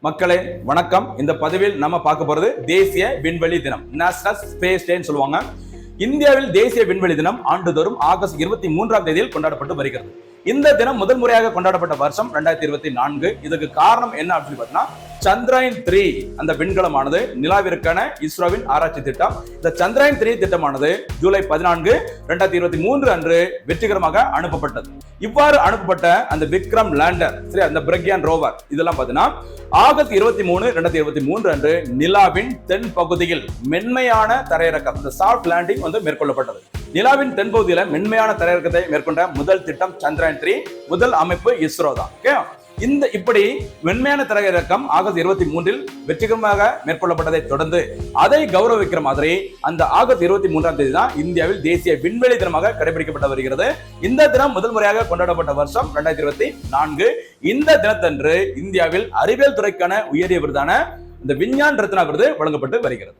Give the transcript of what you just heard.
மக்களே வணக்கம். இந்த பதிவில் நம்ம பார்க்க போறது தேசிய விண்வெளி தினம், நேஷனல் ஸ்பேஸ் டேன்னு சொல்லுவாங்க. இந்தியாவில் தேசிய விண்வெளி தினம் ஆண்டுதோறும் ஆகஸ்ட் 23ஆம் தேதியில் கொண்டாடப்பட்டு வருகிறது. இந்த தினம் முதல் முறையாக கொண்டாடப்பட்ட வருஷம் 2024. இதுக்கு காரணம் என்ன அப்படின்னு பார்த்தீங்கன்னா, சந்திராயன் 3 அந்த விண்கலமானது நிலாவிற்கான இஸ்ரோவின் ஆராய்ச்சி திட்டம். இந்த சந்திராயன் 3 திட்டமானது ஜூலை 14, 2023 அன்று வெற்றிகரமாக அனுப்பப்பட்டது. இவ்வாறு அனுப்பப்பட்ட அந்த விக்ரம் லேண்டர், சரி, அந்த பிரக்யான் ரோவர், இதெல்லாம் பார்த்தீங்கன்னா ஆகஸ்ட் 23, 2023 அன்று நிலாவின் தென் பகுதியில் மென்மையான தரையிறக்கம், இந்த சாஃப்ட் லேண்டிங் மேற்கொள்ளப்பட்டது. நிலாவின் தென்பகுதியில மென்மையான தரையிறக்கத்தை மேற்கொண்ட முதல் திட்டம் சந்திராயன் 3, முதல் அமைப்பு இஸ்ரோ தான். இந்த இப்படி மென்மையான தரையிறக்கம் ஆகஸ்ட் 23 வெற்றிகரமாக மேற்கொள்ளப்பட்டதை தொடர்ந்து அதை கௌரவிக்கிற மாதிரி அந்த ஆகஸ்ட் 23ஆம் தேதி தான் இந்தியாவில் தேசிய விண்வெளி தினமாக கடைபிடிக்கப்பட்டு வருகிறது. இந்த தினம் முதல் முறையாக கொண்டாடப்பட்ட வருஷம் 2024. இந்த தினத்தன்று இந்தியாவில் அறிவியல் துறைக்கான உயரிய விருதான இந்த விஞ்ஞான் ரத்னா விருது வழங்கப்பட்டு வருகிறது.